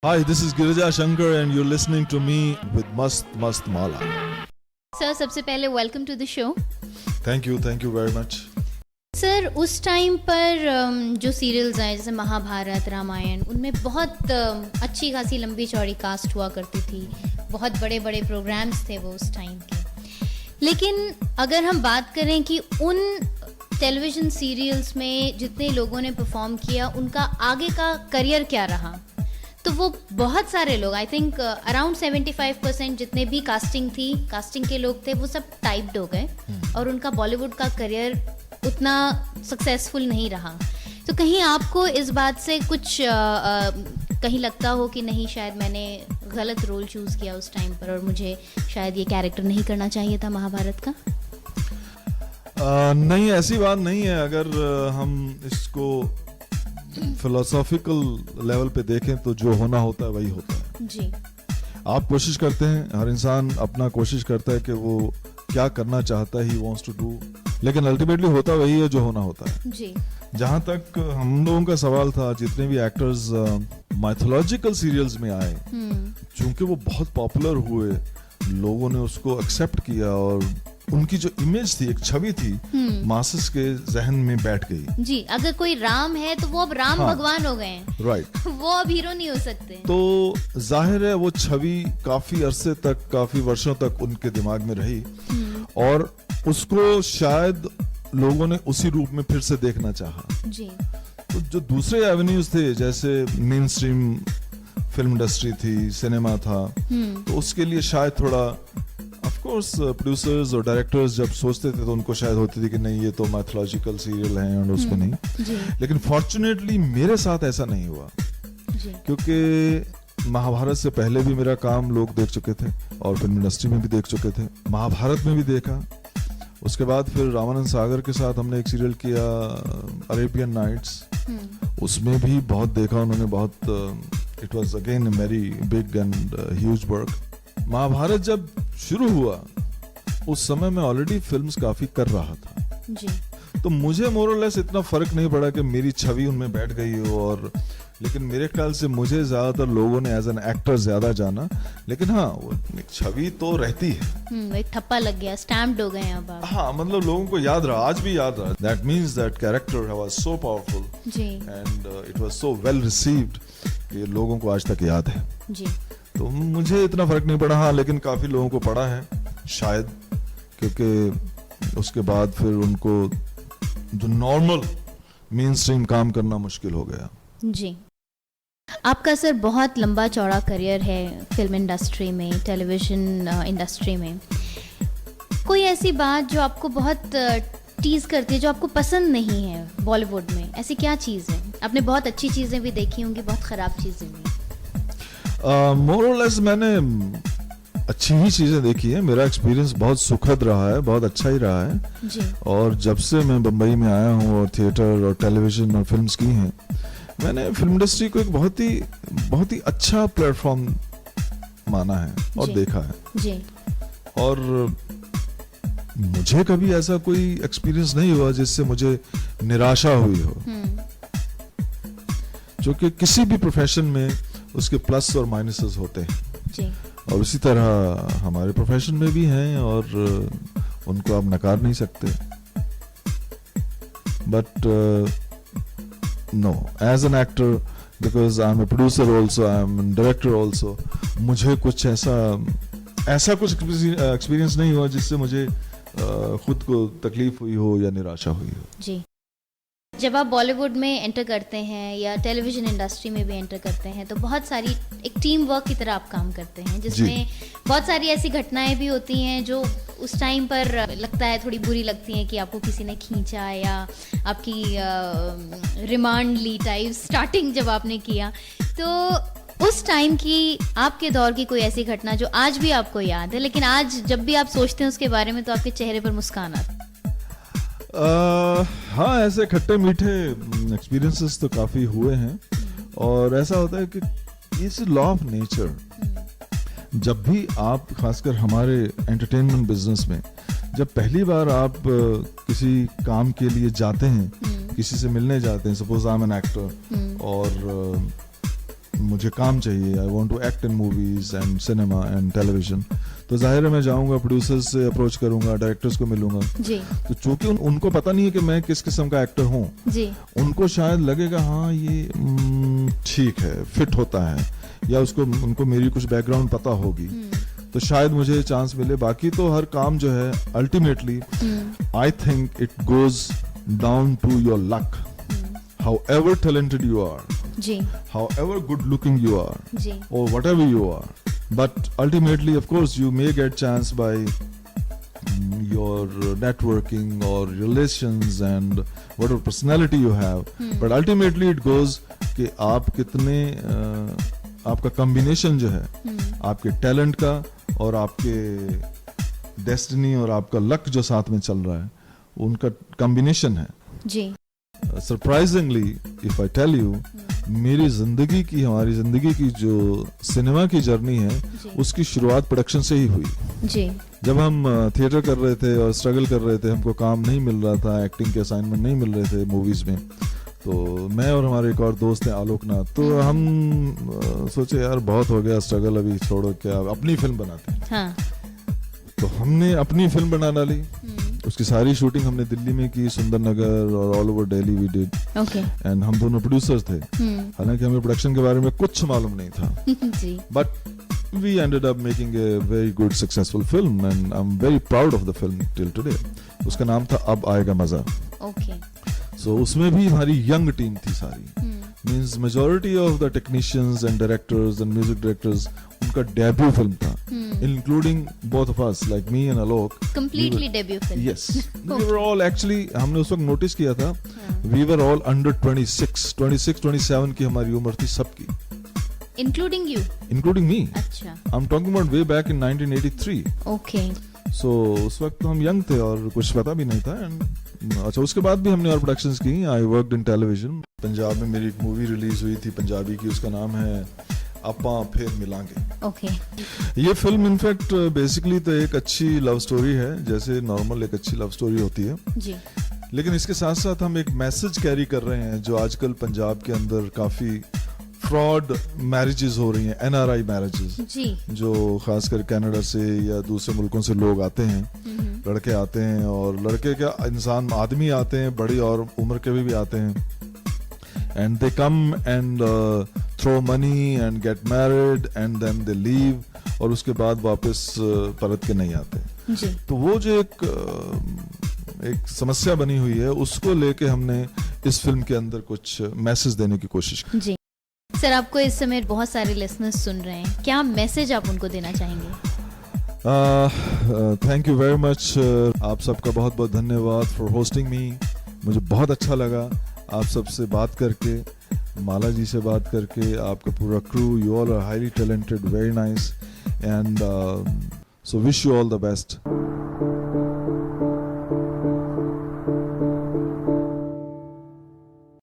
Hi, this is Girija Shankar and you're listening to me with Mast Mast Mala. Sir सबसे पहले welcome to the show. Thank you very much. Sir उस time पर जो serials आए जैसे महाभारत, रामायण, उनमें बहुत अच्छी खासी लंबी चौड़ी कास्ट हुआ करती थी. बहुत बड़े बड़े प्रोग्राम्स थे वो उस टाइम के. लेकिन अगर हम बात करें कि उन टेलीविज़न सीरियल्स में जितने लोगों ने परफॉर्म किया उनका आगे का करियर क्या रहा, तो वो बहुत सारे लोग, आई थिंक अराउंड 75% जितने भी कास्टिंग के लोग थे वो सब टाइप्ड हो गए और उनका बॉलीवुड का करियर उतना सक्सेसफुल नहीं रहा. तो कहीं आपको इस बात से कुछ कहीं लगता हो कि नहीं शायद मैंने गलत रोल चूज़ किया उस टाइम पर और मुझे शायद ये कैरेक्टर नहीं करना चाहिए था महाभारत का? नहीं, ऐसी बात नहीं है. अगर हम इसको फिलोसॉफिकल लेवल पे देखें तो जो होना होता है वही होता है जी. आप कोशिश करते हैं, हर इंसान अपना कोशिश करता है कि वो क्या करना चाहता है, ही वांट्स टू डू, लेकिन अल्टीमेटली होता वही है जो होना होता है जी. जहां तक हम लोगों का सवाल था, जितने भी एक्टर्स माइथोलॉजिकल सीरियल्स में आए, चूंकि वो बहुत पॉपुलर हुए, लोगों ने उसको एक्सेप्ट किया और उनकी जो इमेज थी, एक छवि थी, मासेस के जहन में बैठ गई. जी. अगर कोई राम है तो वो अब राम भगवान हो गए हैं. राइट. वो अब हीरो नहीं हो सकते. तो जाहिर है वो छवि काफी अरसे तक, काफी वर्षों तक उनके दिमाग में रही और उसको शायद लोगों ने उसी रूप में फिर से देखना चाहा. जी. तो जो दूसरे एवेन्यूज थे, जैसे मेन स्ट्रीम फिल्म इंडस्ट्री थी, सिनेमा था, तो उसके लिए शायद थोड़ा ऑफ कोर्स प्रोड्यूसर्स और डायरेक्टर्स जब सोचते थे तो उनको शायद होती थी कि नहीं ये तो मैथोलॉजिकल सीरियल है और उसमें नहीं. लेकिन फॉर्चुनेटली मेरे साथ ऐसा नहीं हुआ जी. क्योंकि महाभारत से पहले भी मेरा काम लोग देख चुके थे और फिल्म इंडस्ट्री में भी देख चुके थे. महाभारत में भी देखा, उसके बाद फिर रामानंद सागर के साथ हमने एक सीरियल किया अरेबियन नाइट्स, उसमें भी बहुत देखा उन्होंने. बहुत it was again very big and huge work. Mahabharat जब शुरू हुआ उस समय मैं ऑलरेडी फिल्म्स काफी कर रहा था जी. तो मुझे मोर और लेस इतना फर्क नहीं पड़ा कि मेरी छवि उनमें बैठ गई हो. और लेकिन मेरे ख्याल से मुझे ज्यादातर लोगों ने एज एन एक्टर ज्यादा जाना, लेकिन हाँ वो एक छवि तो रहती है. एक ठप्पा लग गया, स्टैम्प्ड हो गए अब आप. हाँ, मतलब लोगों को याद रहा, आज भी याद रहा. That means that character was so powerful ji. And it was so well received कि लोगों को आज तक याद है. जी. तो मुझे इतना फर्क नहीं पड़ा. हाँ, लेकिन काफी लोगों को पड़ा है शायद, क्योंकि उसके बाद फिर उनको जो नॉर्मल मेन स्ट्रीम काम करना मुश्किल हो गया. जी. आपका सर बहुत लंबा चौड़ा करियर है फिल्म इंडस्ट्री में, टेलीविज़न इंडस्ट्री में. कोई ऐसी बात जो आपको बहुत टीज करती है, जो आपको पसंद नहीं है बॉलीवुड में, ऐसी क्या चीज़ है? आपने बहुत अच्छी चीज़ें भी देखी होंगी, बहुत ख़राब चीज़ें भी. मोर और लेस मैंने अच्छी ही चीजें देखी है. मेरा एक्सपीरियंस बहुत सुखद रहा है, बहुत अच्छा ही रहा है जी. और जब से मैं बम्बई में आया हूँ और थिएटर और टेलीविजन और फिल्म्स की हैं, मैंने फिल्म इंडस्ट्री को एक बहुत ही अच्छा प्लेटफॉर्म माना है और देखा है जी. और मुझे कभी ऐसा कोई एक्सपीरियंस नहीं हुआ जिससे मुझे निराशा हुई हो. जो कि किसी भी प्रोफेशन में उसके प्लस और माइनसेस होते हैं जी. और उसी तरह हमारे प्रोफेशन में भी हैं और उनको आप नकार नहीं सकते. But no, as an actor, because I am a producer also, I am director also, मुझे कुछ ऐसा कुछ एक्सपीरियंस नहीं हुआ जिससे मुझे खुद को तकलीफ हुई हो या निराशा हुई हो. जी. जब आप बॉलीवुड में एंटर करते हैं या टेलीविज़न इंडस्ट्री में भी एंटर करते हैं तो बहुत सारी एक टीम वर्क की तरह आप काम करते हैं, जिसमें बहुत सारी ऐसी घटनाएं भी होती हैं जो उस टाइम पर लगता है थोड़ी बुरी लगती हैं कि आपको किसी ने खींचा या आपकी रिमांड ली टाइप स्टार्टिंग जब आपने किया. तो उस टाइम की आपके दौर की कोई ऐसी घटना जो आज भी आपको याद है, लेकिन आज जब भी आप सोचते हैं उसके बारे में तो आपके चेहरे पर मुस्कान आती है? हाँ, ऐसे खट्टे मीठे एक्सपीरियंसेस तो काफी हुए हैं और ऐसा होता है कि इट्स लॉ ऑफ नेचर. जब भी आप, खासकर हमारे एंटरटेनमेंट बिजनेस में, जब पहली बार आप किसी काम के लिए जाते हैं, किसी से मिलने जाते हैं, suppose I am an actor, और मुझे काम चाहिए, I want to act in movies and cinema and television, तो जाहिर है मैं जाऊंगा, प्रोड्यूसर्स से अप्रोच करूंगा, डायरेक्टर्स को मिलूंगा। जी तो चूंकि उनको पता नहीं है कि मैं किस किस्म का एक्टर हूँ, जी उनको शायद लगेगा हाँ ये ठीक है, फिट होता है, या उनको मेरी कुछ बैकग्राउंड पता होगी, तो शायद मुझे चांस मिले। बाकी तो हर काम जो है ultimately I think it goes down to your luck, however talented you are, ji however good looking you are, ji or whatever you are, but ultimately of course you may get chance by your networking or relations and whatever personality you have, but ultimately it goes कि आप कितने आपका combination जो है आपके talent का और आपके डेस्टिनी और आपका लक जो साथ में चल रहा है, उनका कॉम्बिनेशन है। जी surprisingly if I tell you, मेरी जिंदगी की, हमारी जिंदगी की जो सिनेमा की जर्नी है, उसकी शुरुआत प्रोडक्शन से ही हुई। जी जब हम थिएटर कर रहे थे और स्ट्रगल कर रहे थे, हमको काम नहीं मिल रहा था, एक्टिंग के असाइनमेंट नहीं मिल रहे थे मूवीज में, तो मैं और हमारे एक और दोस्त हैं आलोकनाथ, तो हम सोचे यार बहुत हो गया स्ट्रगल, अभी छोड़ो, क्या अपनी फिल्म बनाते हैं। हाँ तो हमने अपनी फिल्म बना डाली। उसकी सारी शूटिंग हमने दिल्ली में की, सुंदर नगर और all over Delhi we did. Okay and हम दोनों प्रोड्यूसर्स थे, हालांकि हमें प्रोडक्शन के बारे में कुछ मालूम नहीं था, जी but we ended up making a very good successful film and I am very proud of the film till today. उसका नाम था अब आएगा मजा। ओके सो उसमें भी हमारी यंग टीम थी सारी, means majority of the technicians and directors and music directors, उनका डेब्यू फिल्म था, including both of us, like me and Alok. Completely debut film. Yes, we were all actually, हमने उस वक्त नोटिस किया था, we were all under 26, 27 की हमारी उम्र थी सबकी, इंक्लूडिंग यू। including me. अच्छा I'm talking about way back in 1983. Okay So उस वक्त तो हम यंग थे और कुछ पता भी नहीं था। एंड अच्छा, उसके बाद भी हमने और प्रोडक्शंस की। I worked in television. Punjab में मेरी एक मूवी रिलीज हुई थी पंजाबी की, उसका नाम है आपा फिर मिलांगे। ओके ये फिल्म इनफैक्ट बेसिकली तो एक अच्छी लव स्टोरी है, जैसे नॉर्मल एक अच्छी लव स्टोरी होती है, जी लेकिन इसके साथ साथ हम एक मैसेज कैरी कर रहे हैं जो आजकल पंजाब के अंदर काफी फ्रॉड मैरिजेस हो रही हैं, एनआरआई मैरिजेस, जी जो खासकर कनाडा से या दूसरे मुल्कों से लोग आते हैं, लड़के आते हैं, और लड़के क्या इंसान आदमी आते हैं, बड़ी और उम्र के भी आते हैं, and they come and throw money and get married and then they leave, और उसके बाद वापस परत के नहीं आते। जी तो वो जो एक समस्या बनी हुई है, उसको लेके हमने इस फिल्म के अंदर कुछ मैसेज देने की कोशिश की। जी सर, आपको इस समय बहुत सारे लिसनर्स सुन रहे हैं, क्या मैसेज आप उनको देना चाहेंगे? Thank you very much. आप सबका बहुत बहुत धन्यवाद फॉर होस्टिंग मी। मुझे बहुत अच्छा लगा आप सबसे बात करके, माला जी से बात करके, आपका पूरा crew, you all are highly talented, very nice, and so wish you all the best.